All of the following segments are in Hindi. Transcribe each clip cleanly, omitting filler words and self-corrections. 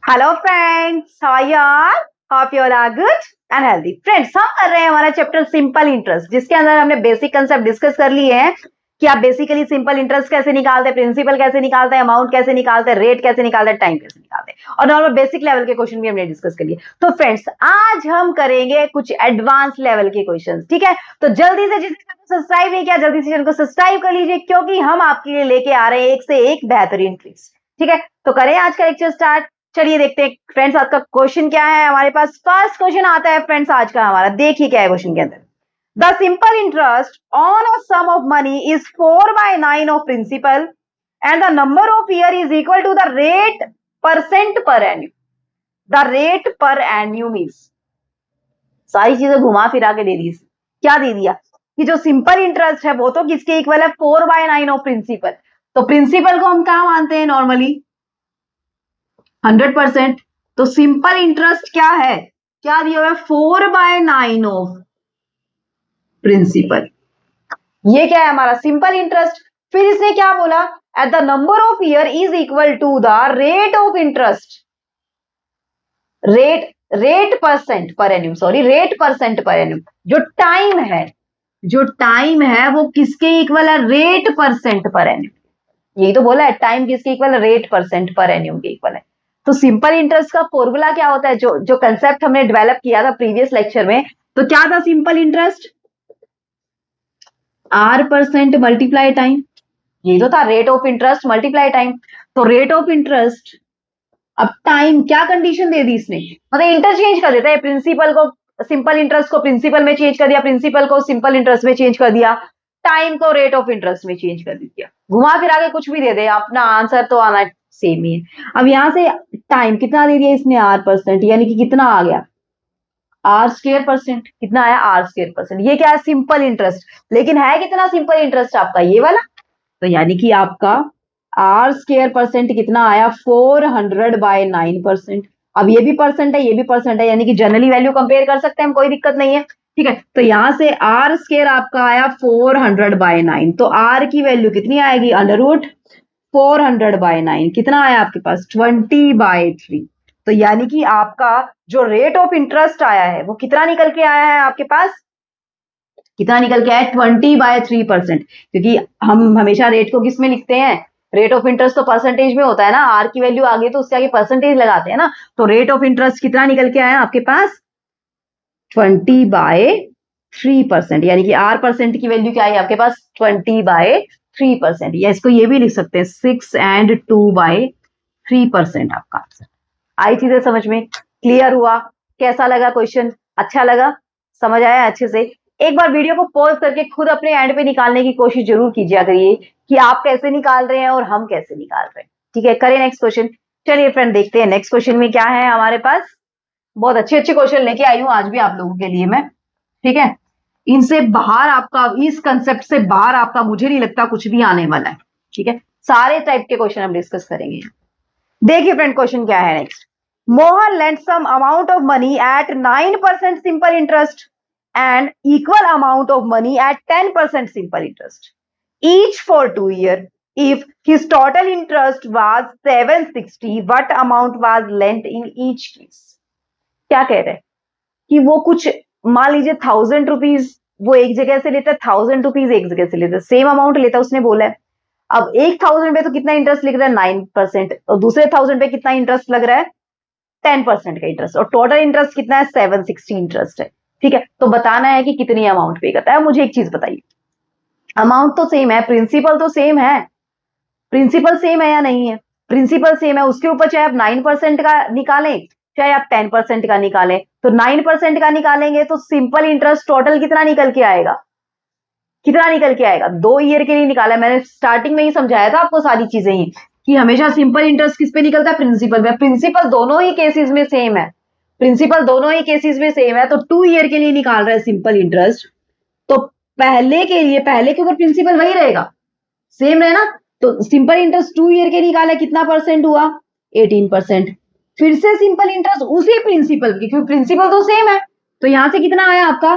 Hello friends, how are you all? Hope you all are good and healthy. Friends, हम कर रहे हैं हमारा चैप्टर सिंपल इंटरेस्ट, जिसके अंदर हमने बेसिक कंसेप्ट डिस्कस कर लिए हैं कि आप बेसिकली सिंपल इंटरेस्ट कैसे निकालते हैं, प्रिंसिपल कैसे निकालते हैं, अमाउंट कैसे निकालते हैं, रेट कैसे निकालते हैं, टाइम कैसे निकालते हैं, और नॉर्मल बेसिक लेवल के क्वेश्चन भी हमने डिस्कस कर लिए। तो फ्रेंड्स, आज हम करेंगे कुछ एडवांस लेवल के क्वेश्चन, ठीक है? तो जल्दी से जिसने सब्सक्राइब नहीं किया, जल्दी से चैनल को सब्सक्राइब कर लीजिए, क्योंकि हम आपके लिए लेके आ रहे हैं एक से एक बेहतरीन ट्रिक्स। ठीक है, तो करें आज का लेक्चर स्टार्ट। चलिए देखते हैं फ्रेंड्स, आज का क्वेश्चन क्या है हमारे पास। फर्स्ट क्वेश्चन आता है फ्रेंड्स आज का हमारा, देखिए क्या है क्वेश्चन के अंदर। The simple interest on a sum of money is 4/9 of principal and the number of year is equal to the rate percent per annum. The rate पर एन्यूम इज, सारी चीजें घुमा फिरा के दे दी। क्या दे दिया कि जो सिंपल इंटरेस्ट है वो तो किसके इक्वल है, 4/9 ऑफ प्रिंसिपल। तो प्रिंसिपल को हम क्या मानते हैं नॉर्मली, 100%। तो सिंपल इंटरेस्ट क्या है, क्या दिया हुआ है, 4/9 ऑफ प्रिंसिपल। ये क्या है हमारा सिंपल इंटरेस्ट। फिर इसने क्या बोला, at the number of year is equal to the rate of interest, rate percent per annum, sorry rate percent per एन्यूम। जो टाइम है, जो टाइम है वो किसके इक्वल है, रेट परसेंट पर एन्यूम। यही तो बोला है, टाइम किसके इक्वल है, रेट परसेंट पर एन्यूम के इक्वल है। तो सिंपल इंटरेस्ट का फॉर्मूला क्या होता है, जो जो कंसेप्ट हमने डेवलप किया था प्रीवियस लेक्चर में, तो क्या था simple interest, are percent multiply time. यही तो था, rate of interest multiply time. तो रेट ऑफ इंटरेस्ट, अब टाइम क्या कंडीशन दे दी इसने, मतलब इंटरचेंज कर देता है प्रिंसिपल को, सिंपल इंटरेस्ट को प्रिंसिपल में चेंज कर दिया, प्रिंसिपल को सिंपल इंटरेस्ट में चेंज कर दिया, टाइम को रेट ऑफ इंटरेस्ट में चेंज कर दिया। घुमा फिरा के कुछ भी दे दे, अपना आंसर तो आना सेम ही है। अब यहां से टाइम कितना दे दिया इसने, आर परसेंट, यानी कि कितना आ गया, आर स्क्वायर परसेंट। कितना आया, आर स्क्वायर परसेंट। ये क्या है, सिंपल इंटरेस्ट। लेकिन है कितना सिंपल इंटरेस्ट आपका, ये वाला। तो यानी कि आपका आर स्क्वायर परसेंट कितना आया, 400/9%। अब ये भी परसेंट है, ये भी परसेंट है, यानी कि जनरली वैल्यू कंपेयर कर सकते हैं हम, कोई दिक्कत नहीं है। ठीक है, तो यहां से आर स्क्वायर आपका आया 400/9, तो आर की वैल्यू कितनी आएगी, √ 400/9। कितना आया आपके पास, 20/3। तो यानी कि आपका जो रेट ऑफ इंटरेस्ट आया है वो कितना निकल के आया है आपके पास, कितना निकल के आया, 20/3%। क्योंकि हम हमेशा रेट को किस में लिखते हैं, रेट ऑफ इंटरेस्ट तो परसेंटेज में होता है ना, आर की वैल्यू आगे तो उससे आगे परसेंटेज लगाते हैं ना। तो रेट ऑफ इंटरेस्ट कितना निकल के आया आपके पास, 20/3%। यानी कि आर परसेंट की वैल्यू क्या है आपके पास, 20/3%। या इसको ये भी लिख सकते हैं 6 and 2/3% आपका आंसर। आई चीजें समझ में, क्लियर हुआ? कैसा लगा क्वेश्चन, अच्छा लगा, समझ आया अच्छे से? एक बार वीडियो को पॉज करके खुद अपने एंड पे निकालने की कोशिश जरूर कीजिए करिए कि आप कैसे निकाल रहे हैं और हम कैसे निकाल रहे हैं। ठीक है, करें नेक्स्ट क्वेश्चन। चलिए फ्रेंड, देखते हैं नेक्स्ट क्वेश्चन में क्या है हमारे पास। बहुत अच्छे अच्छे क्वेश्चन लेके आई हूं आज भी आप लोगों के लिए मैं। ठीक है, इनसे बाहर आपका, इस कंसेप्ट से बाहर आपका मुझे नहीं लगता कुछ भी आने वाला है। ठीक है, सारे टाइप के क्वेश्चन हम डिस्कस करेंगे। देखिए फ्रेंड, क्वेश्चन क्या है next. Mohan lent some amount of money at 9% simple interest and equal amount of money at 10% simple interest, each for 2 years. If his total interest was 760, what amount was lent in each case? क्या कह रहे हैं कि वो कुछ, मान लीजिए 1000 रुपीज वो एक जगह से लेता है, 1000 रुपीज एक जगह से लेता है, सेम अमाउंट लेता है उसने बोला है। अब 1000 पे तो कितना इंटरेस्ट लिख रहा है, 9%, और दूसरे 1000 पे कितना इंटरेस्ट लग रहा है, 10% का इंटरेस्ट, और टोटल इंटरेस्ट कितना है, 760 इंटरेस्ट है। ठीक है, तो बताना है कि कितनी अमाउंट पे करता है। मुझे एक चीज बताइए, अमाउंट तो सेम है, प्रिंसिपल तो सेम है, प्रिंसिपल सेम है या नहीं है, प्रिंसिपल सेम है। उसके ऊपर चाहे आप 9% का निकालें, चाहे आप 10% का निकालें, तो 9% का निकालेंगे तो सिंपल इंटरेस्ट टोटल कितना निकल के आएगा, कितना निकल के आएगा, 2 ईयर के लिए निकाला है। मैंने स्टार्टिंग में ही समझाया था आपको सारी चीजें ही, कि हमेशा सिंपल इंटरेस्ट किस पे निकलता है, प्रिंसिपल में। प्रिंसिपल दोनों ही केसेस में सेम है, प्रिंसिपल दोनों ही केसेस में सेम है। तो 2 ईयर के लिए निकाल रहा है सिंपल इंटरेस्ट, तो पहले के लिए, पहले के ऊपर प्रिंसिपल वही रहेगा, सेम है ना। तो सिंपल इंटरेस्ट 2 ईयर के निकाला, कितना परसेंट हुआ, 18%। फिर से सिंपल इंटरेस्ट उसी प्रिंसिपल की, क्योंकि प्रिंसिपल तो सेम है, तो यहां से कितना आया आपका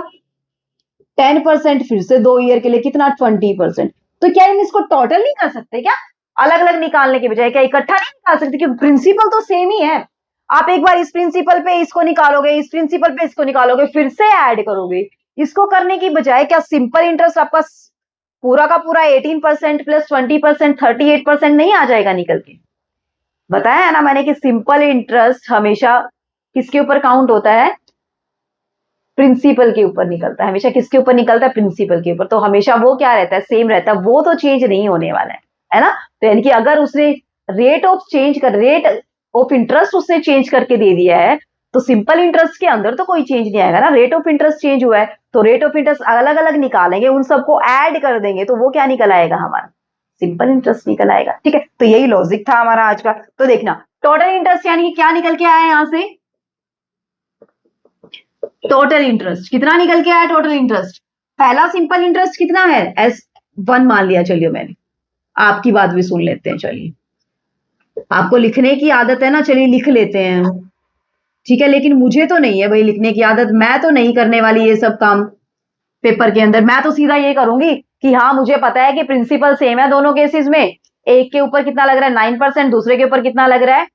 10%। फिर से 2 ईयर के लिए कितना, 20%। तो क्या इन इसको टोटल नहीं कर सकते क्या, अलग अलग निकालने के बजाय क्या इकट्ठा नहीं निकाल सकते, क्योंकि प्रिंसिपल तो सेम ही है। आप एक बार इस प्रिंसिपल पे इसको निकालोगे, इस प्रिंसिपल पे इसको निकालोगे, फिर से ऐड करोगे। इसको करने की बजाय क्या सिंपल इंटरेस्ट आपका पूरा का पूरा 18% प्लस 20% 38% नहीं आ जाएगा निकल के? बताया है ना मैंने कि सिंपल इंटरेस्ट हमेशा किसके ऊपर काउंट होता है? प्रिंसिपल के ऊपर निकलता है। हमेशा किसके ऊपर निकलता है? प्रिंसिपल के ऊपर। तो हमेशा वो क्या रहता है? सेम रहता है, वो तो चेंज नहीं होने वाला है ना? तो यानी कि अगर उसने रेट ऑफ इंटरेस्ट उसने चेंज करके दे दिया है, तो सिंपल इंटरेस्ट के अंदर तो कोई चेंज नहीं आएगा ना। रेट ऑफ इंटरेस्ट चेंज हुआ है, तो रेट ऑफ इंटरेस्ट अलग अलग निकालेंगे, उन सबको ऐड कर देंगे, तो वो क्या निकल आएगा? हमारा सिंपल इंटरेस्ट निकल आएगा। ठीक है, तो यही लॉजिक था हमारा आज का। तो देखना, टोटल इंटरेस्ट यानी कि क्या निकल के आया यहां से? टोटल इंटरेस्ट कितना निकल के आया? टोटल इंटरेस्ट, पहला सिंपल इंटरेस्ट कितना है? S1 मान लिया। चलिए मैंने आपकी बात भी सुन लेते हैं। चलिए, आपको लिखने की आदत है ना, चलिए लिख लेते हैं। ठीक है, लेकिन मुझे तो नहीं है भाई लिखने की आदत, मैं तो नहीं करने वाली ये सब काम पेपर के अंदर। मैं तो सीधा ये करूंगी कि हाँ, मुझे पता है कि प्रिंसिपल सेम है दोनों केसेस में। एक के ऊपर कितना लग रहा है? 9%, दूसरे के ऊपर कितना लग रहा है?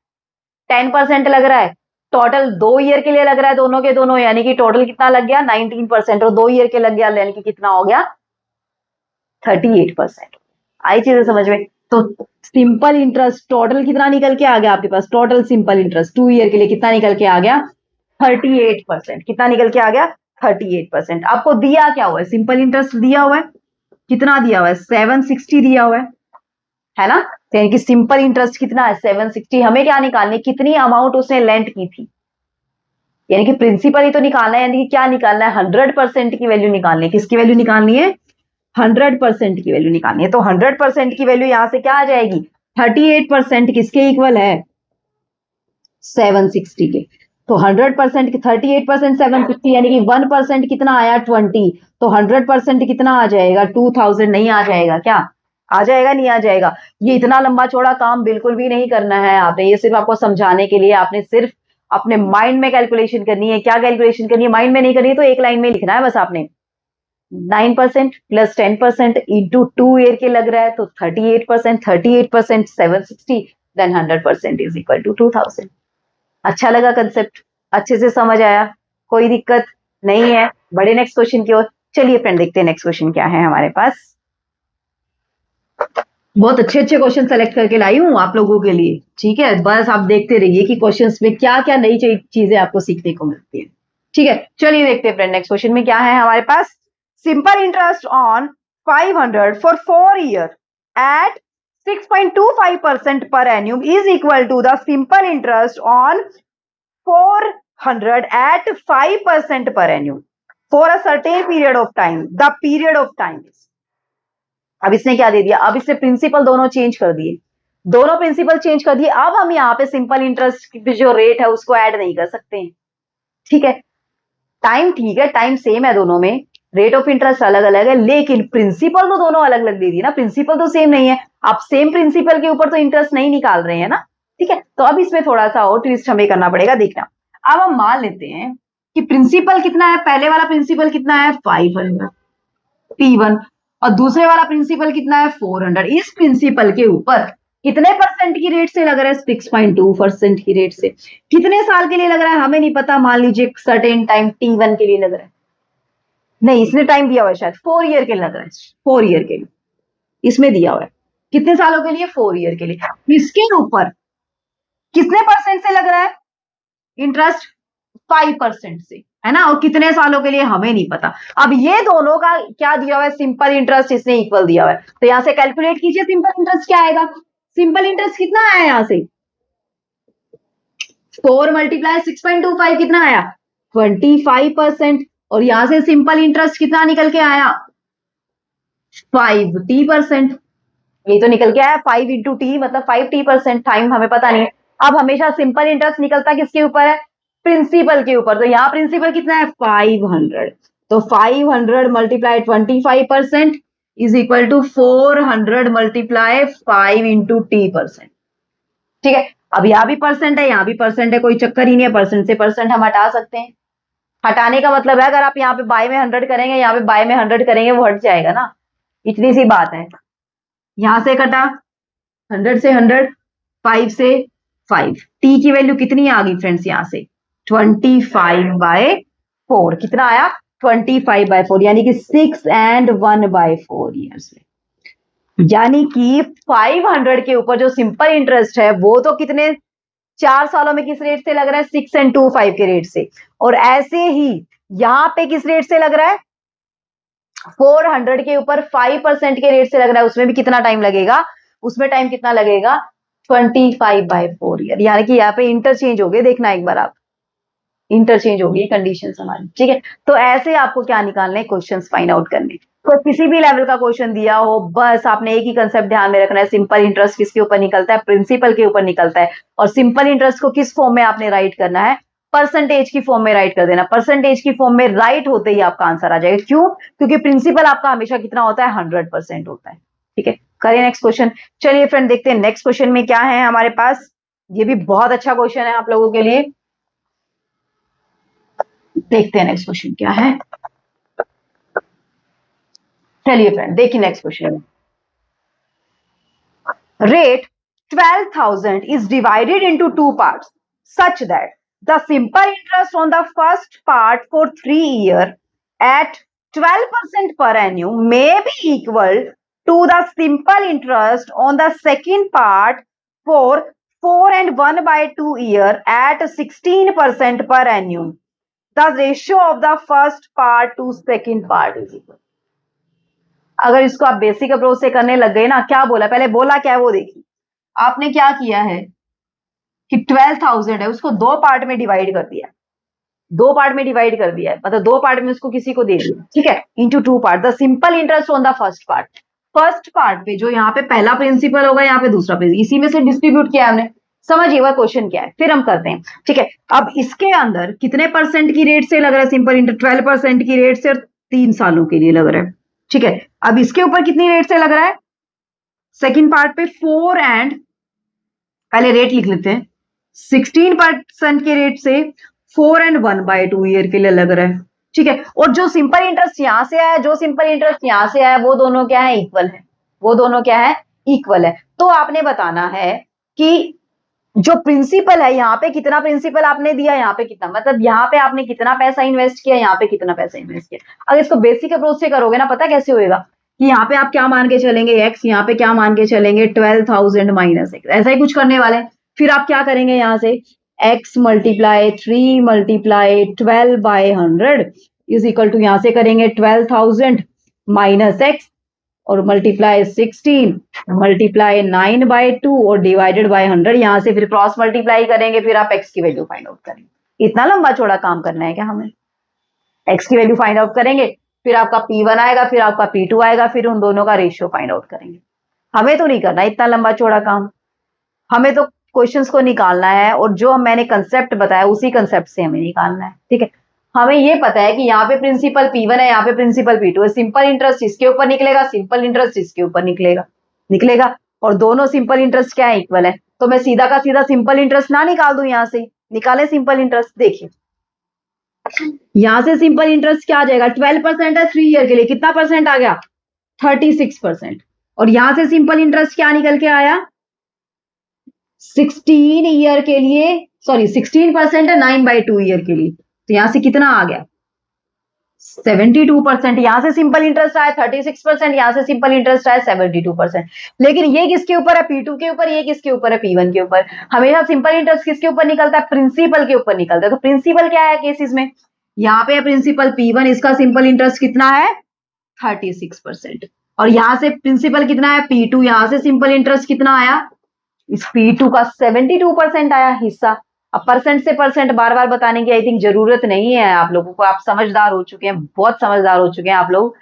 10% लग रहा है। टोटल 2 ईयर के लिए लग रहा है दोनों के दोनों, यानी कि टोटल कितना लग गया? 19%, और 2 ईयर के लग गया, यानी कि कितना हो गया? 38%। आई चीजें समझ में? तो सिंपल इंटरेस्ट टोटल कितना निकल के आ गया आपके पास? टोटल सिंपल इंटरेस्ट 2 ईयर के लिए कितना निकल के आ गया? 38%। कितना निकल के आ गया? 38%। आपको दिया क्या हुआ है? सिंपल इंटरेस्ट दिया हुआ है, कितना दिया हुआ है? 760 दिया हुआ है ना? तो यानी कि सिंपल इंटरेस्ट कितना है? 760। हमें क्या निकालनी? कितनी अमाउंट उसने लेंट की थी, यानी कि प्रिंसिपल ही तो निकालना है। यानी कि क्या निकालना है? 100% की वैल्यू निकालनी है। किसकी वैल्यू निकालनी है? 100% की वैल्यू निकालनी है। तो 100% की वैल्यू यहां से क्या आ जाएगी? 38% किसके इक्वल है? 760 के। तो 100% की 38% 760, यानी कि 1% कितना आया? 20। तो 100% कितना आ जाएगा? 2000। नहीं आ जाएगा क्या? आ जाएगा, नहीं आ जाएगा? ये इतना लंबा चौड़ा काम बिल्कुल भी नहीं करना है आपने, ये सिर्फ आपको समझाने के लिए। आपने सिर्फ अपने माइंड में कैलकुलेशन करनी है। क्या कैलकुलेशन करनी है? माइंड में नहीं करनी है तो एक लाइन में लिखना है बस आपने। 9% प्लस 10% इंटू 2 ईयर के लग रहा है, तो 38%, 38% 760, देन 100% इज इक्वल टू 2000। अच्छा लगा कंसेप्ट? अच्छे से समझ आया? कोई दिक्कत नहीं है? बड़े नेक्स्ट क्वेश्चन की ओर। चलिए फ्रेंड, देखते हैं नेक्स्ट क्वेश्चन क्या है हमारे पास। बहुत अच्छे अच्छे क्वेश्चन सेलेक्ट करके लाई हूं आप लोगों के लिए। ठीक है, बस आप देखते रहिए कि क्वेश्चंस में क्या क्या नई चीजें आपको सीखने को मिलती है। ठीक है, चलिए देखते हैं फ्रेंड नेक्स्ट क्वेश्चन में क्या है हमारे पास। Simple interest on 500 for 4 year at 6.25% per annum is equal to the simple interest on 400 at 5% per annum for a certain period of time. The period of time is, अब इसने क्या दे दिया? अब इसने प्रिंसिपल दोनों चेंज कर दिए, दोनों प्रिंसिपल चेंज कर दिए। अब हम यहाँ पे सिंपल इंटरेस्ट की जो रेट है उसको ऐड नहीं कर सकते हैं। ठीक है, टाइम ठीक है, टाइम सेम है दोनों में, रेट ऑफ इंटरेस्ट अलग अलग है, लेकिन प्रिंसिपल तो दोनों अलग अलग दे दिए ना। प्रिंसिपल तो सेम नहीं है, आप सेम प्रिंसिपल के ऊपर तो इंटरेस्ट नहीं निकाल रहे हैं ना। ठीक है, तो अब इसमें थोड़ा सा और ट्विस्ट हमें करना पड़ेगा। देखना, अब हम मान लेते हैं कि प्रिंसिपल कितना है? पहले वाला प्रिंसिपल कितना है? 500 P1, और दूसरे वाला प्रिंसिपल कितना है? 400। इस प्रिंसिपल के ऊपर कितने परसेंट की रेट से लग रहा है? 6.2% की रेट से। कितने साल के लिए लग रहा है हमें नहीं पता, मान लीजिए सर्टेन टाइम T1 के लिए लग रहा है। नहीं, इसने टाइम दिया हुआ है शायद 4 ईयर के लग रहा है, 4 ईयर के लिए इसमें दिया हुआ है। कितने सालों के लिए? 4 ईयर के लिए। इसके ऊपर कितने परसेंट से लग रहा है इंटरेस्ट? 5% से, है ना? और कितने सालों के लिए हमें नहीं पता। अब ये दोनों का क्या दिया हुआ है? सिंपल इंटरेस्ट इसने इक्वल दिया हुआ है। तो यहां से कैलकुलेट कीजिए सिंपल इंटरेस्ट क्या आएगा। सिंपल इंटरेस्ट कितना आया यहां से? 4 मल्टीप्लाई 6.25 कितना आया? 25%। और यहां से सिंपल इंटरेस्ट कितना निकल के आया? 50%। ये तो निकल के आया 5 इंटू टी, मतलब 5t%। टाइम हमें पता नहीं। अब हमेशा सिंपल इंटरेस्ट निकलता किसके ऊपर है? प्रिंसिपल के ऊपर। तो यहाँ प्रिंसिपल कितना है? 500। तो 500 multiply 25% is equal to 400 multiply 5 into t%। ठीक है, अब यहाँ भी परसेंट है, यहाँ भी परसेंट है, कोई चक्कर ही नहीं है। परसेंट से परसेंट हम हटा सकते हैं। हटाने का मतलब है, अगर आप यहाँ पे बाय में 100 करेंगे, यहाँ पे बाय में 100 करेंगे, वो हट जाएगा ना। इतनी सी बात है। यहां से कटा 100 से 100, 5 से 5। टी की वैल्यू कितनी आ गई फ्रेंड्स यहां से 25/4। कितना आया 25/4 यानी कि 6 and 1/4 ईयर्स में। यानी कि 500 के ऊपर जो सिंपल इंटरेस्ट है वो तो कितने 4 सालों में किस रेट से लग रहा है 6.25 के रेट से, और ऐसे ही यहां पे किस रेट से लग रहा है 400 के ऊपर 5% के रेट से लग रहा है। उसमें भी कितना टाइम लगेगा, उसमें टाइम कितना लगेगा 25/4 ईयर। यानी कि यहाँ पे इंटरचेंज हो गए, देखना एक बार आप, इंटरचेंज हो गई कंडीशन हमारी, ठीक है। तो ऐसे आपको क्या निकालने क्वेश्चन फाइंड आउट करने। तो किसी भी लेवल का क्वेश्चन दिया हो, बस आपने एक ही कंसेप्ट ध्यान में रखना है, सिंपल इंटरेस्ट किसके ऊपर निकलता है, प्रिंसिपल के ऊपर निकलता है। और सिंपल इंटरेस्ट को किस फॉर्म में आपने राइट करना है, परसेंटेज की फॉर्म में राइट कर देना। परसेंटेज की फॉर्म में राइट होते ही आपका आंसर आ जाएगा। क्यों? क्योंकि प्रिंसिपल आपका हमेशा कितना होता है 100% होता है, ठीक है। करिए नेक्स्ट क्वेश्चन। चलिए फ्रेंड देखते हैं नेक्स्ट क्वेश्चन में क्या है हमारे पास। ये भी बहुत अच्छा क्वेश्चन है आप लोगों के लिए। देखते हैं नेक्स्ट क्वेश्चन क्या है। चलिए फ्रेंड देखिए next question. Rate 12,000 is divided into two parts such that the simple interest on the first part for 3 years at 12% per annum may be equal to the simple interest on the second part for 4 and 1/2 years at 16% per annum. The ratio of the first part to second part is equal. अगर इसको आप बेसिक अप्रोच से करने लग गए ना, क्या बोला पहले, बोला क्या है वो देखिए। आपने क्या किया है कि 12,000 है उसको दो पार्ट में डिवाइड कर दिया, दो पार्ट में डिवाइड कर दिया है, मतलब दो पार्ट में उसको किसी को दे दिया, ठीक है, into two part. The simple interest on the first part, first part पे जो यहाँ पे पहला प्रिंसिपल होगा, यहाँ पे दूसरा प्रिंसिपल, इसी में से डिस्ट्रीब्यूट किया हमने। समझिए वह क्वेश्चन क्या है, फिर हम करते हैं, ठीक है। अब इसके अंदर कितने परसेंट की रेट से लग रहा है सिंपल इंटरेस्ट, 12% की रेट से, और 3 सालों के लिए लग रहा है, ठीक है। अब इसके ऊपर कितनी रेट से लग रहा है, सेकेंड पार्ट पे 4 एंड, पहले रेट लिख लेते हैं, 16% के रेट से 4 and 1/2 ईयर के लिए लग रहा है, ठीक है। और जो सिंपल इंटरेस्ट यहां से आया, जो सिंपल इंटरेस्ट यहां से आया, वो दोनों क्या है इक्वल है, वो दोनों क्या है इक्वल है। तो आपने बताना है कि जो प्रिंसिपल है यहाँ पे कितना प्रिंसिपल आपने दिया, यहाँ पे कितना, मतलब यहाँ पे आपने कितना पैसा इन्वेस्ट किया, यहाँ पे कितना पैसा इन्वेस्ट किया। अगर इसको बेसिक अप्रोच से करोगे ना, पता कैसे होएगा कि यहाँ पे आप क्या मान के चलेंगे x, यहाँ पे क्या मान के चलेंगे 12,000 माइनस x, ऐसा ही कुछ करने वाले हैं। फिर आप क्या करेंगे यहाँ से x multiply 3 multiply 12/100 is equal to, यहाँ से करेंगे 12,000 माइनस x और मल्टीप्लाई 16 मल्टीप्लाई 9/2 और डिवाइडेड बाय 100। यहां से फिर क्रॉस मल्टीप्लाई करेंगे, फिर आप x की वैल्यू फाइंड आउट करेंगे। इतना लंबा चौड़ा काम करना है क्या हमें, x की वैल्यू फाइंड आउट करेंगे, फिर आपका P1 आएगा, फिर आपका P2 आएगा, फिर उन दोनों का रेशियो फाइंड आउट करेंगे। हमें तो नहीं करना इतना लंबा चौड़ा काम, हमें तो क्वेश्चंस को निकालना है, और जो मैंने कंसेप्ट बताया उसी कंसेप्ट से हमें निकालना है, ठीक है। हमें ये पता है कि यहाँ पे प्रिंसिपल P1 है, यहाँ पे प्रिंसिपल P2 है, सिंपल इंटरेस्ट इसके ऊपर निकलेगा, सिंपल इंटरेस्ट इसके ऊपर निकलेगा, और दोनों सिंपल इंटरेस्ट क्या है इक्वल है। तो मैं सीधा का सीधा सिंपल इंटरेस्ट ना निकाल दूं, यहां से निकाले सिंपल इंटरेस्ट। देखिए यहां से सिंपल इंटरेस्ट क्या आ जाएगा, 12% है 3 ईयर के लिए, कितना परसेंट आ गया 36%। और यहां से सिंपल इंटरेस्ट क्या निकल के आया 16 ईयर के लिए, सॉरी 16% है 9/2 ईयर के लिए, तो यहां से कितना आ गया 72%। यहां से सिंपल इंटरेस्ट आया 36%, यहां से सिंपल इंटरेस्ट आया 72%। लेकिन ये किसके ऊपर है P2 के ऊपर, ये किसके ऊपर है P1 के ऊपर। हमेशा सिंपल इंटरेस्ट किसके ऊपर निकलता है, प्रिंसिपल के ऊपर निकलता है। तो प्रिंसिपल क्या है केसेस में, यहाँ पे प्रिंसिपल P1, इसका सिंपल इंटरेस्ट कितना है 36%, और यहां से प्रिंसिपल कितना है P2, यहां से सिंपल इंटरेस्ट कितना आया, इस P2 का 72% आया हिस्सा। अब परसेंट से परसेंट बार बार बताने की आई थिंक जरूरत नहीं है आप लोगों को, आप समझदार हो चुके हैं, बहुत समझदार हो चुके हैं आप लोग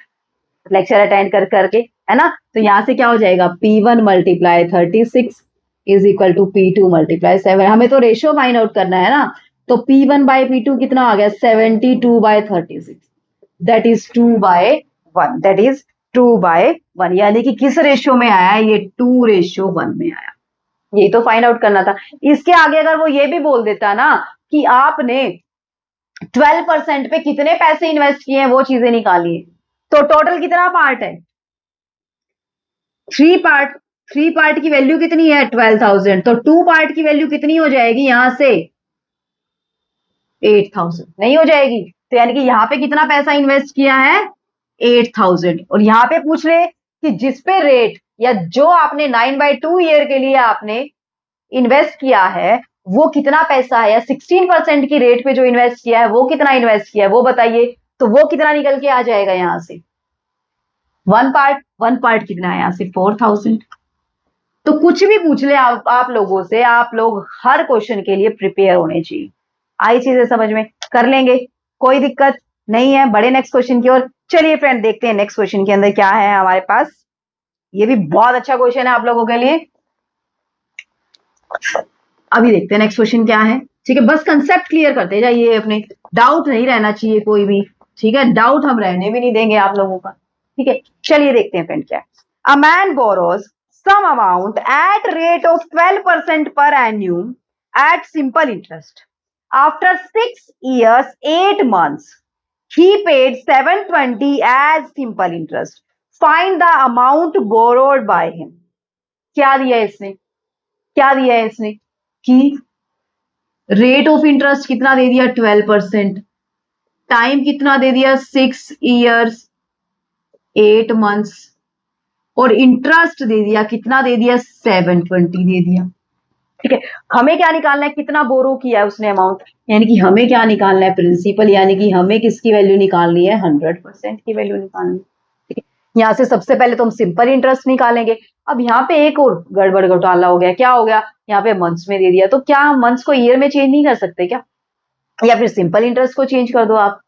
लेक्चर अटेंड कर करके, है ना। तो यहां से क्या हो जाएगा P1 multiply 36 is equal to P2 multiply 7। हमें तो रेशियो फाइंड आउट करना है ना, तो P1 बाय P2 कितना आ गया 72/36, दैट इज 2/1, दैट इज 2/1, यानी कि किस रेशियो में आया, ये 2:1 में आया। ये तो फाइंड आउट करना था। इसके आगे अगर वो ये भी बोल देता ना कि आपने 12% पे कितने पैसे इन्वेस्ट किए हैं वो चीजें निकालिए, तो टोटल कितना पार्ट है 3 पार्ट, 3 पार्ट की वैल्यू कितनी है 12,000, तो 2 पार्ट की वैल्यू कितनी हो जाएगी यहां से 8,000 नहीं हो जाएगी। तो यानी कि यहाँ पे कितना पैसा इन्वेस्ट किया है 8,000, और यहाँ पे पूछ रहे कि जिस पे रेट या जो आपने 9/2 ईयर के लिए आपने इन्वेस्ट किया है वो कितना पैसा है, या 16% की रेट पे जो इन्वेस्ट किया है वो कितना इन्वेस्ट किया है वो बताइए। तो वो कितना निकल के आ जाएगा यहां से 1 पार्ट कितना है यहां से 4,000। तो कुछ भी पूछ ले आप लोगों से, आप लोग हर क्वेश्चन के लिए प्रिपेयर होने चाहिए। आई चीजें समझ में, कर लेंगे, कोई दिक्कत नहीं है। बड़े नेक्स्ट क्वेश्चन की ओर चलिए फ्रेंड, देखते हैं नेक्स्ट क्वेश्चन के अंदर क्या है हमारे पास। ये भी बहुत अच्छा क्वेश्चन है आप लोगों के लिए। अभी देखते हैं नेक्स्ट क्वेश्चन क्या है। ठीक है, बस कंसेप्ट क्लियर करते जाइए अपने, डाउट नहीं रहना चाहिए कोई भी। ठीक है, डाउट हम रहने भी नहीं देंगे आप लोगों का। ठीक है, चलिए देखते हैं फ्रेंड क्या है। A man borrows some amount at rate of 12% per annum at simple interest. After 6 years, 8 months, he paid 720 as simple interest. Find the amount borrowed by him. क्या दिया है इसने, क्या दिया है इसने कि रेट ऑफ इंटरेस्ट कितना दे दिया 12%, टाइम कितना दे दिया 6 years 8 months, और इंटरेस्ट दे दिया कितना दे दिया 720 दे दिया। ठीक है, हमें क्या निकालना है, कितना बोरो किया है उसने अमाउंट, यानी कि हमें क्या निकालना है प्रिंसिपल, यानी कि हमें किसकी वैल्यू निकालनी है 100% की वैल्यू निकालनी है। ठीक है, यहां से सबसे पहले तो हम सिंपल इंटरेस्ट निकालेंगे। अब यहाँ पे एक और गड़बड़ घोटाला हो गया, क्या हो गया, यहाँ पे मंथ्स में दे दिया, तो क्या हम मंथ्स को ईयर में चेंज नहीं कर सकते क्या, या फिर सिंपल इंटरेस्ट को चेंज कर दो आप।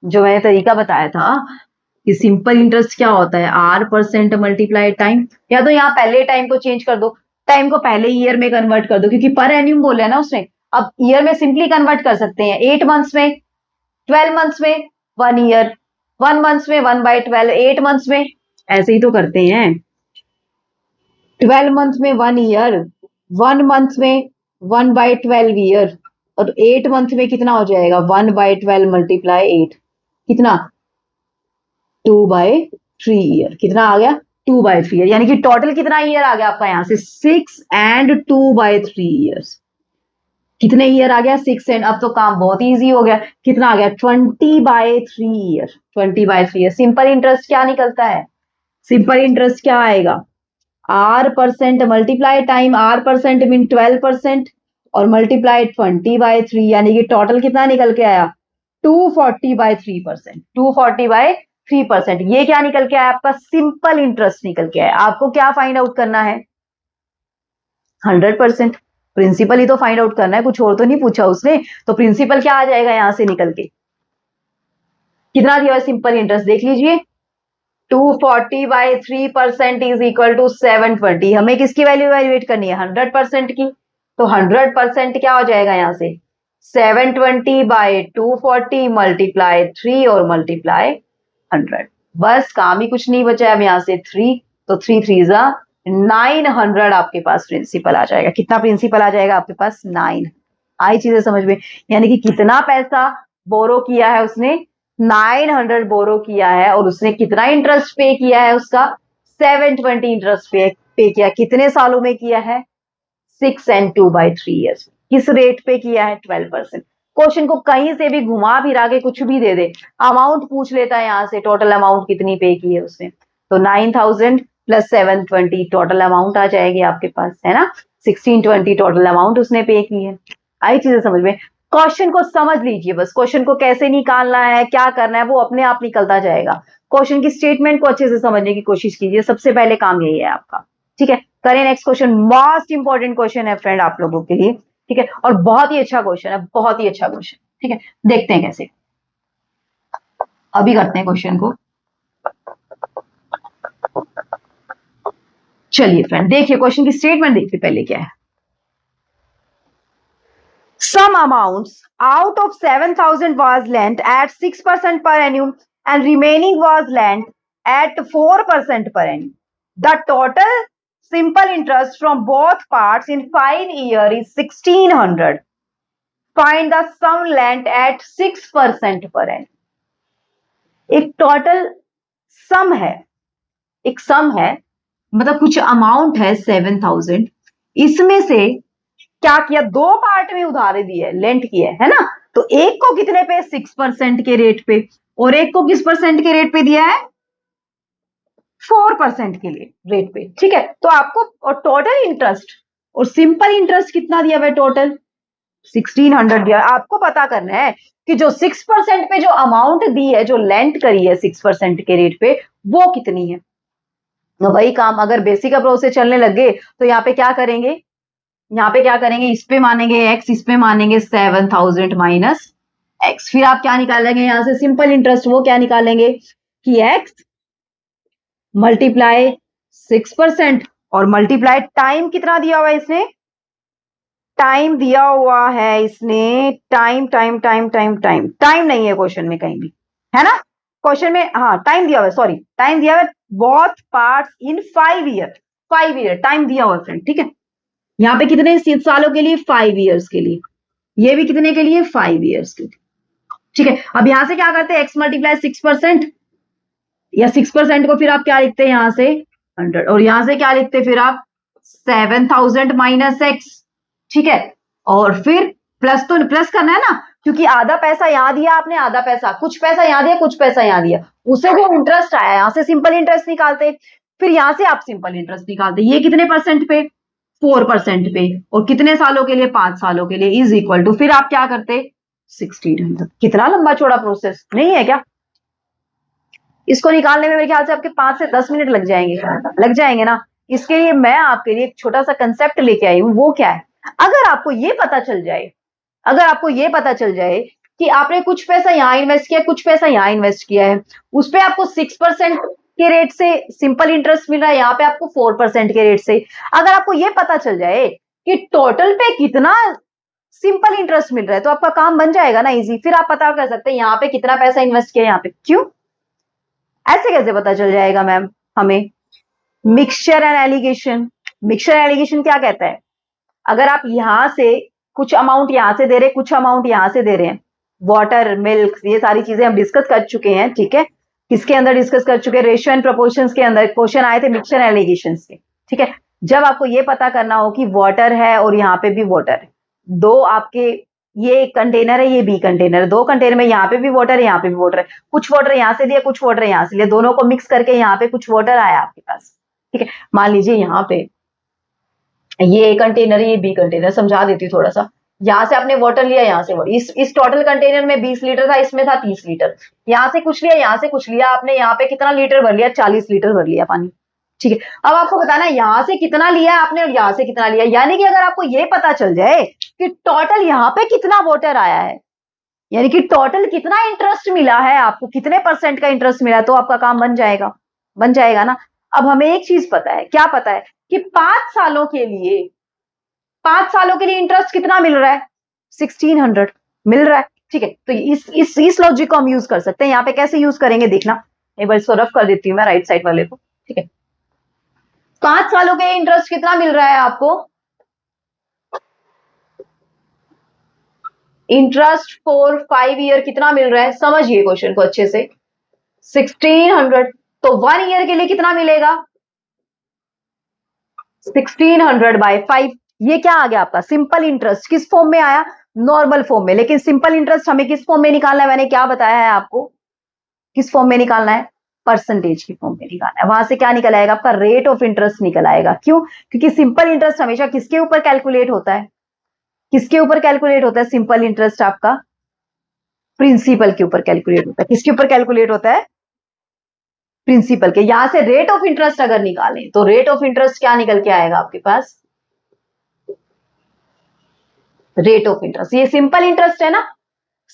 जो मैंने तरीका बताया था कि सिंपल इंटरेस्ट क्या होता है R% मल्टीप्लाई टाइम, या तो यहाँ पहले टाइम को चेंज कर दो, टाइम को पहले ईयर में कन्वर्ट कर दो, क्योंकि पर एन्यूम बोला है ना उसने। अब ईयर में सिंपली कन्वर्ट कर सकते हैं, 8 मंथ्स में, 12 मंथ्स में 1 ईयर, 1 मंथ्स में 1/12, 8 मंथ्स में ऐसे ही तो करते हैं, 12 मंथ में 1 ईयर, 1 मंथ में 1/12 ईयर, और 8 मंथ में कितना हो जाएगा 1/12 मल्टीप्लाई 8, कितना 2/3 ईयर, कितना आ गया 2/3 ईयर, यानी कि टोटल कितना ईयर आ गया आपका यहाँ से 6 and 2/3 ईयर्स। कितने ईयर आ गया 6 एंड, अब तो काम बहुत इजी हो गया, कितना आ गया 20/3 ईयर, 20/3 ईयर। सिंपल इंटरेस्ट क्या निकलता है, सिंपल इंटरेस्ट क्या आएगा R% multiply time, R% mean 12% और मल्टीप्लाई 20/3, यानी कि टोटल कितना निकल के आया 240/3%, 240/3%। ये क्या निकल के आया आपका सिंपल इंटरेस्ट निकल के आया। आपको क्या फाइंड आउट करना है 100%, प्रिंसिपल ही तो फाइंड आउट करना है, कुछ और तो नहीं पूछा उसने। तो प्रिंसिपल क्या आ जाएगा यहां से निकल के, कितना दिया है सिंपल इंटरेस्ट देख लीजिए 240/3% इज इक्वल टू 720। हमें किसकी वैल्यू इवेल्युएट करनी है 100% की, तो 100% क्या हो जाएगा यहां से 720/240 मल्टीप्लाई 3 और मल्टीप्लाई 100। बस काम ही कुछ नहीं बचा अब यहाँ से 3, तो 3 3 जा 900 आपके पास प्रिंसिपल आ जाएगा। कितना प्रिंसिपल आ जाएगा आपके पास 9। आई चीजें समझ में, यानी कि कितना पैसा बोरो किया है उसने 900 बोरो किया है, और उसने कितना इंटरेस्ट पे किया है उसका 720 इंटरेस्ट पे किया। कितने सालों में किया है 6 and 2/3 ईयर्स। किस रेट पे किया है 12%। क्वेश्चन को कहीं से भी घुमा फिरा के कुछ भी दे दे, अमाउंट पूछ लेता है यहाँ से, टोटल अमाउंट कितनी पे की है उसने, तो 9,000 प्लस 720 टोटल अमाउंट आ जाएगी आपके पास, है ना 1620 टोटल अमाउंट उसने पे की है। आई चीजें समझ में, क्वेश्चन को समझ लीजिए, बस क्वेश्चन को कैसे निकालना है क्या करना है वो अपने आप निकलता जाएगा। क्वेश्चन की स्टेटमेंट को अच्छे से समझने की कोशिश कीजिए, सबसे पहले काम यही है आपका। ठीक है, करें next question, most important question है फ्रेंड आप लोगों के लिए। ठीक है, और बहुत ही अच्छा क्वेश्चन है, बहुत ही अच्छा क्वेश्चन। ठीक है, देखते हैं कैसे, अभी करते हैं क्वेश्चन को। चलिए फ्रेंड देखिए क्वेश्चन की स्टेटमेंट देखिए पहले क्या है। Some amounts out of 7,000 was lent at 6% per annum and remaining was lent at 4% per annum. The total simple interest from both parts in 5 years is 1,600. Find the sum lent at 6% per annum. एक टोटल सम है, एक सम है मतलब कुछ अमाउंट है 7,000, इसमें से क्या किया, दो पार्ट में उधारे दिए, लेंट किया है ना। तो एक को कितने पे, 6% के रेट पे, और एक को किस परसेंट के रेट पे दिया है, 4% के लिए रेट पे, ठीक है। तो आपको और टोटल इंटरेस्ट और सिंपल इंटरेस्ट कितना दिया हुआ है, टोटल 1600 दिया। आपको पता करना है कि जो 6% पे जो अमाउंट दी है, जो लेंट करी है 6% के रेट पे, वो कितनी है। तो वही काम अगर बेसिक अप्रोच से चलने लग गए तो यहाँ पे क्या करेंगे, यहाँ पे क्या करेंगे, इस पे मानेंगे x, इस पे मानेंगे 7,000 माइनस x, फिर आप क्या निकालेंगे यहां से, सिंपल इंटरेस्ट। वो क्या निकालेंगे कि x मल्टीप्लाई 6% और मल्टीप्लाई टाइम कितना दिया हुआ है इसने, टाइम दिया हुआ है इसने, time time time time time time नहीं है क्वेश्चन में कहीं भी, है ना। क्वेश्चन में हाँ टाइम दिया हुआ है, सॉरी टाइम दिया हुआ है, both parts in 5 year, 5 year time दिया हुआ है फ्रेंड, ठीक है। यहाँ पे कितने सालों के लिए, 5 ईयर्स के लिए, ये भी कितने के लिए, 5 ईयर्स के लिए, ठीक है। अब यहां से क्या करते हैं, x मल्टीप्लाई 6%, या 6% को फिर आप क्या लिखते हैं यहां से 100, और यहां से क्या लिखते हैं फिर आप 7,000 माइनस x, ठीक है। और फिर प्लस, तो प्लस करना है ना, क्योंकि आधा पैसा यहां दिया आपने, आधा पैसा, कुछ पैसा यहां दिया, कुछ पैसा यहां दिया, उसे जो इंटरेस्ट आया यहां से सिंपल इंटरेस्ट निकालते, फिर यहां से आप सिंपल इंटरेस्ट निकालते, ये कितने परसेंट पे, 4% पे, और कितने सालों के लिए, 5 सालों के लिए, इज इक्वल टू, फिर आप क्या करते 1600। कितना लंबा चौड़ा प्रोसेस नहीं है क्या। इसको निकालने में मेरे ख्याल से आपके 5 से 10 मिनट लग जाएंगे ना। इसके लिए मैं आपके लिए एक छोटा सा कंसेप्ट लेके आई हूं, वो क्या है, अगर आपको ये पता चल जाए, अगर आपको ये पता चल जाए कि आपने कुछ पैसा यहां इन्वेस्ट किया, कुछ पैसा यहां इन्वेस्ट किया है, उस पे आपको 6% के रेट से सिंपल इंटरेस्ट मिल रहा है, यहाँ पे आपको 4% के रेट से, अगर आपको ये पता चल जाए कि टोटल पे कितना सिंपल इंटरेस्ट मिल रहा है, तो आपका काम बन जाएगा ना इजी। फिर आप पता कर सकते हैं यहाँ पे कितना पैसा इन्वेस्ट किया, यहाँ पे क्यों, ऐसे कैसे पता चल जाएगा मैम हमें। Mixture and allegation, mixture allegation क्या कहता है, अगर आप यहां से कुछ अमाउंट यहां से दे रहे हैं, कुछ अमाउंट यहां से दे रहे हैं, वाटर मिल्क, ये सारी चीजें हम डिस्कस कर चुके हैं, ठीक है। किसके अंदर डिस्कस कर चुके हैं, रेशियो एंड प्रोपोर्शंस के अंदर क्वेश्चन आए थे मिक्सचर एलिगेशन के, ठीक है। जब आपको ये पता करना हो कि वाटर है और यहाँ पे भी वाटर है, दो आपके, ये एक कंटेनर है, ये बी कंटेनर है, दो कंटेनर में यहाँ पे भी वाटर है, यहाँ पे भी वाटर है, कुछ वाटर यहाँ से दिया, कुछ वाटर यहाँ से लिया, दोनों को मिक्स करके यहाँ पे कुछ वाटर आया आपके पास, ठीक है। मान लीजिए यहाँ पे ये ए कंटेनर है, ये बी कंटेनर, समझा देती हूँ थोड़ा सा। यहाँ से आपने वाटर लिया, यहाँ से वाटर, इस टोटल कंटेनर में 20 लीटर था, इसमें था 30 लीटर, यहाँ से कुछ लिया, यहाँ से कुछ लिया आपने, यहाँ पे कितना लीटर भर लिया, 40 लीटर भर लिया पानी, ठीक है। अब आपको बताना है यहाँ से कितना लिया आपने और यहाँ से कितना लिया, यानी कि अगर आपको ये पता चल जाए कि टोटल यहाँ पे कितना वाटर आया है, यानी कि टोटल कितना इंटरेस्ट मिला है आपको, कितने परसेंट का इंटरेस्ट मिला, तो आपका काम बन जाएगा ना। अब हमें एक चीज पता है, क्या पता है कि 5 सालों के लिए इंटरेस्ट कितना मिल रहा है, 1600 मिल रहा है, ठीक है। तो इस लॉजिक को हम यूज कर सकते हैं। यहाँ पे कैसे यूज करेंगे देखना, एक बार इसको रफ कर देती हूँ मैं राइट साइड वाले को, ठीक है। 5 सालों के इंटरेस्ट कितना मिल रहा है आपको, इंटरेस्ट फॉर 5 ईयर कितना मिल रहा है, समझिए क्वेश्चन को अच्छे से, 1600, तो 1 ईयर के लिए कितना मिलेगा, 1600 बाय 5, ये क्या आ गया आपका सिंपल इंटरेस्ट, किस फॉर्म में आया, नॉर्मल फॉर्म में। लेकिन सिंपल इंटरेस्ट हमें किस फॉर्म में निकालना है, मैंने क्या बताया है आपको, किस फॉर्म में निकालना है, परसेंटेज की फॉर्म में निकालना है। वहां से क्या निकल आएगा, आपका रेट ऑफ इंटरेस्ट निकल आएगा। क्यों, क्योंकि सिंपल इंटरेस्ट हमेशा किसके ऊपर कैलकुलेट होता है, किसके ऊपर कैलकुलेट होता है सिंपल इंटरेस्ट, आपका प्रिंसिपल के ऊपर कैलकुलेट होता है। किसके ऊपर कैलकुलेट होता है, प्रिंसिपल के। यहां से रेट ऑफ इंटरेस्ट अगर निकालें तो रेट ऑफ इंटरेस्ट क्या निकल के आएगा आपके पास, रेट ऑफ इंटरेस्ट, ये सिंपल इंटरेस्ट है ना,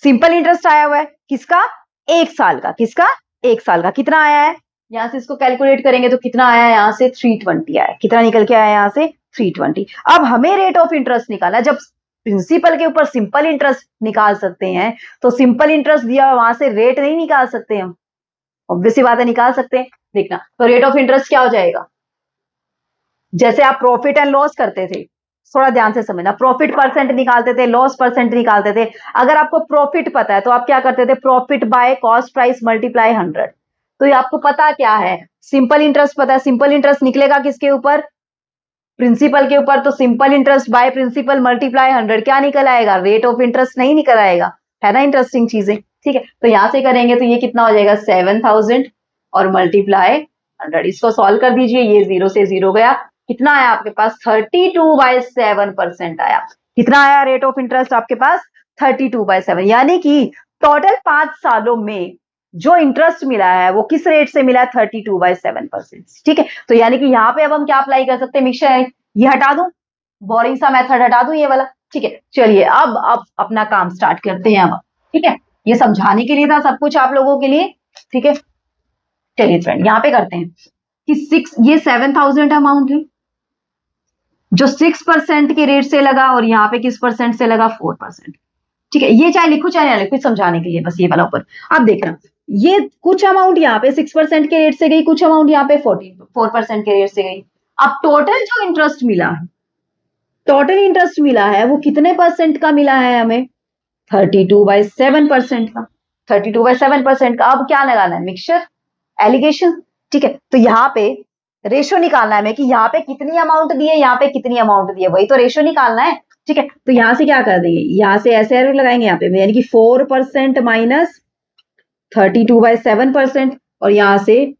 सिंपल इंटरेस्ट आया हुआ है किसका, 1 साल का, किसका 1 साल का, कितना आया है, यहां से इसको कैलकुलेट करेंगे तो कितना आया है, यहां से 320 आया, कितना निकल के आया यहां से 320। अब हमें रेट ऑफ इंटरेस्ट निकालना है, जब प्रिंसिपल के ऊपर सिंपल इंटरेस्ट निकाल सकते हैं तो सिंपल इंटरेस्ट दिया वहां से रेट नहीं निकाल सकते हम, ऑब्वियसली बात है निकाल सकते हैं। देखना तो रेट ऑफ इंटरेस्ट क्या हो जाएगा, जैसे आप प्रॉफिट एंड लॉस करते थे, थोड़ा ध्यान से समझना, प्रॉफिट परसेंट निकालते थे, लॉस परसेंट निकालते थे। अगर आपको प्रॉफिट पता है तो आप क्या करते थे, profit by cost price multiply 100। तो ये आपको पता क्या है, सिंपल इंटरेस्ट पता है, सिंपल इंटरेस्ट निकलेगा किसके ऊपर, प्रिंसिपल के ऊपर। तो simple interest by principal multiply 100 क्या निकल आएगा, रेट ऑफ इंटरेस्ट नहीं निकल आएगा, है ना इंटरेस्टिंग चीजें। ठीक है, तो यहां से करेंगे तो ये कितना हो जाएगा 7000 और मल्टीप्लाई 100। इसको सॉल्व कर दीजिए, ये 0 से 0 गया, कितना आया आपके पास 32/7% आया। कितना आया रेट ऑफ इंटरेस्ट आपके पास 32/7, यानी कि टोटल 5 सालों में जो इंटरेस्ट मिला है वो किस रेट से मिला है 32/7%। ठीक है, तो यानी कि यहाँ पे अब हम क्या अप्लाई कर सकते हैं, मिक्सचर ये हटा दूं, बोरिंग सा मेथड हटा दूं ये वाला। ठीक है, चलिए अब अपना काम स्टार्ट करते हैं अब। ठीक है, ये समझाने के लिए था सब कुछ आप लोगों के लिए। ठीक है, चलिए फ्रेंड यहाँ पे करते हैं कि ये 7000 अमाउंट है जो 6% के रेट से लगा, और यहाँ पे किस परसेंट से लगा 4%। ठीक है, ये चाहे लिखो चाहे ना लिखो, समझाने के लिए बस ये वाला ऊपर। अब देखना, ये कुछ अमाउंट यहाँ पे 6% के रेट से गई, कुछ अमाउंट यहाँ पे 4% के रेट से गई। अब टोटल जो इंटरेस्ट मिला है, टोटल इंटरेस्ट मिला है वो कितने परसेंट का मिला है हमें 32/7% का, 32/7% का। अब क्या लगाना है, मिक्सचर एलिगेशन। ठीक है, तो यहाँ पे रेशो निकालना है हमें कि यहाँ पे कितनी अमाउंट दी है, यहाँ पे कितनी अमाउंट दी है, वही तो रेशो निकालना है। ठीक है, तो यहां से क्या कर देंगे, यहां से ऐसे एरो लगाएंगे यहाँ पे, यानी कि 4% माइनस 32/7%, और यहां से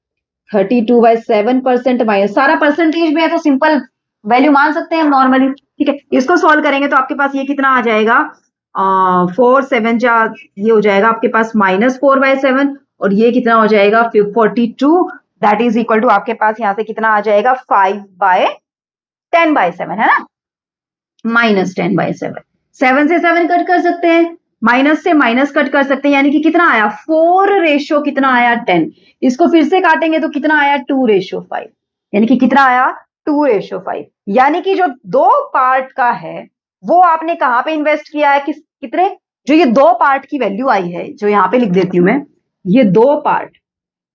32/7% माइनस, सारा परसेंटेज में है तो सिंपल वैल्यू मान सकते हैं हम नॉर्मली। ठीक है, इसको सॉल्व करेंगे तो आपके पास ये कितना आ जाएगा 4 7 जा, ये हो जाएगा आपके पास -4/7, और ये कितना हो जाएगा 42, दैट इज इक्वल टू आपके पास यहाँ से कितना आ जाएगा 5/10/7, है ना, -10/7। 7 से 7 कट कर सकते हैं, माइनस से माइनस कट कर सकते हैं, यानी कि कितना आया 4 रेशो कितना आया 10। इसको फिर से काटेंगे तो कितना आया 2:5, यानी कि कितना आया 2:5। यानी कि जो दो पार्ट का है वो आपने कहां पे इन्वेस्ट किया है, कितने, जो ये दो पार्ट की वैल्यू आई है, जो यहां पे लिख देती हूं मैं, ये दो पार्ट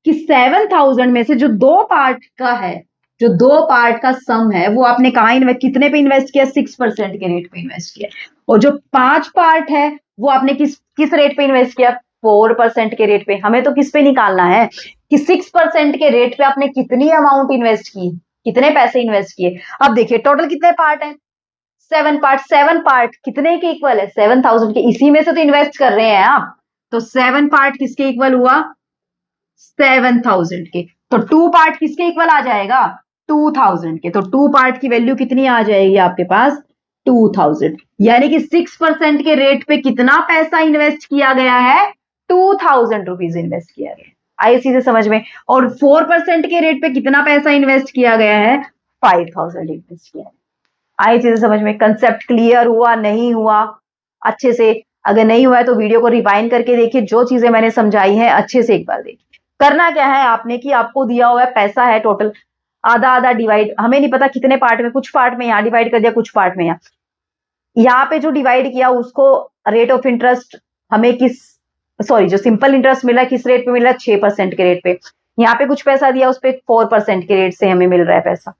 कि 7000 में से जो दो पार्ट का है, जो दो पार्ट का सम है, वो आपने कहा इन्वेस्ट, कितने पे इन्वेस्ट किया 6% के रेट पे इन्वेस्ट किया, और जो 5 पार्ट है वो आपने किस किस रेट पे इन्वेस्ट किया 4% के रेट पे। हमें तो किस पे निकालना है कि 6% के रेट पे आपने कितनी अमाउंट इन्वेस्ट की, कितने पैसे इन्वेस्ट किए। अब देखिए टोटल कितने पार्ट है 7 पार्ट, 7 पार्ट कितने के इक्वल है 7000 के, इसी में से तो इन्वेस्ट कर रहे हैं आप, तो 7 पार्ट किसके इक्वल हुआ 7000 के, तो 2 पार्ट किसके इक्वल आ जाएगा 2000 के, तो 2 पार्ट की वैल्यू कितनी आ जाएगी आपके पास 2000, यानी कि 6% के रेट पे कितना पैसा इन्वेस्ट किया गया है 2000 रुपीज इन्वेस्ट किया गया है। आई सीधे समझ में। और 4% के रेट पे कितना पैसा इन्वेस्ट किया गया है 5000 इन्वेस्ट किया है। आई चीजें समझ में, कंसेप्ट क्लियर हुआ नहीं हुआ अच्छे से, अगर नहीं हुआ है तो वीडियो को रिवाइंड करके देखिए, जो चीजें मैंने समझाई हैं अच्छे से एक बार देखिए। करना क्या है आपने कि आपको दिया हुआ है पैसा है टोटल, आधा आधा डिवाइड, हमें नहीं पता कितने पार्ट में, कुछ पार्ट में यहाँ डिवाइड कर दिया, कुछ पार्ट में यहाँ पे जो डिवाइड किया उसको रेट ऑफ इंटरेस्ट हमें किस, सॉरी जो सिंपल इंटरेस्ट मिला किस रेट पे मिला 6% के रेट पे, यहाँ पे कुछ पैसा दिया उस पर 4% के रेट से हमें मिल रहा है पैसा।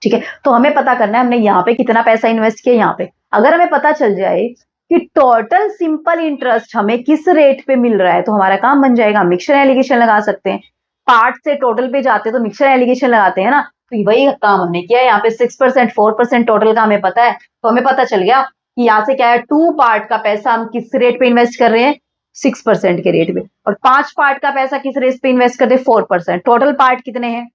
ठीक है, तो हमें पता करना है हमने यहाँ पे कितना पैसा इन्वेस्ट किया, यहाँ पे अगर हमें पता चल जाए कि टोटल सिंपल इंटरेस्ट हमें किस रेट पे मिल रहा है तो हमारा काम बन जाएगा, मिक्सचर एलिगेशन लगा सकते हैं। पार्ट से टोटल पे जाते तो मिक्सचर एलिगेशन लगाते हैं ना, तो वही काम हमने किया है। यहाँ पे 6% 4% टोटल का हमें पता है, तो हमें पता चल गया कि यहाँ से क्या है 2 पार्ट का पैसा हम किस रेट पे इन्वेस्ट कर रहे हैं 6% के रेट पे, और 5 पार्ट का पैसा किस रेट पे इन्वेस्ट करते हैं 4%। टोटल पार्ट कितने हैं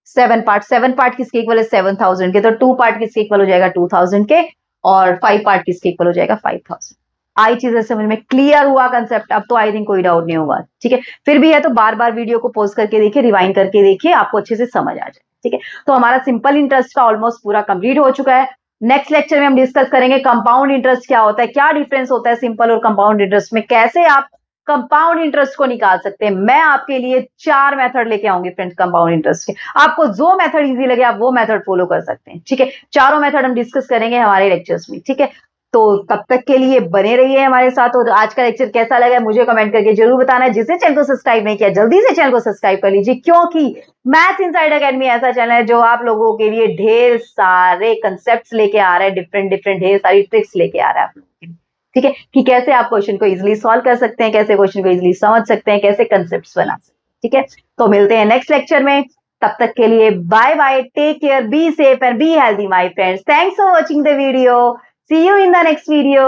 7 पार्ट, 7 पार्ट किसके इक्वल है 7000 के, तो 2 पार्ट किसके इक्वल हो जाएगा 2000 के, और 5 पार्ट किसके इक्वल हो जाएगा 5000। आई चीजें समझ में, क्लियर हुआ कंसेप्ट, अब तो आई थिंक कोई डाउट नहीं होगा। ठीक है, फिर भी है तो बार बार वीडियो को पॉज करके देखिए, रिवाइंड करके देखिए, आपको अच्छे से समझ आ जाए। ठीक है, तो हमारा सिंपल इंटरेस्ट का ऑलमोस्ट पूरा कंप्लीट हो चुका है। नेक्स्ट लेक्चर में हम डिस्कस करेंगे कंपाउंड इंटरेस्ट क्या होता है, क्या डिफरेंस होता है सिंपल और कंपाउंड इंटरेस्ट में, कैसे आप कंपाउंड इंटरेस्ट को निकाल सकते हैं। मैं आपके लिए 4 मेथड लेके आऊंगी फ्रेंड्स कंपाउंड इंटरेस्ट के, आपको जो मेथड इजी लगे आप वो मेथड फॉलो कर सकते हैं। ठीक है, चारों मेथड हम डिस्कस करेंगे हमारे लेक्चर्स में। ठीक है, तो तब तक के लिए बने रहिए हमारे साथ, और आज का लेक्चर कैसा लगा मुझे कमेंट करके जरूर बताना है। जिसने चैनल को सब्सक्राइब नहीं किया जल्दी से चैनल को सब्सक्राइब कर लीजिए, क्योंकि मैथ्स इनसाइड एकेडमी ऐसा चैनल है जो आप लोगों के लिए ढेर सारे कंसेप्ट्स लेके आ रहा है, डिफरेंट डिफरेंट ढेर सारी ट्रिक्स लेके आ रहा है आप लोगों के लिए। ठीक है, कि कैसे आप क्वेश्चन को इजिली सॉल्व कर सकते हैं, कैसे क्वेश्चन को इजिली समझ सकते हैं, कैसे कंसेप्ट बना सकते हैं। ठीक है, तो मिलते हैं नेक्स्ट लेक्चर में। तब तक के लिए bye bye, take care, be safe and be healthy my friends. Thanks for watching the video, see you in the next video.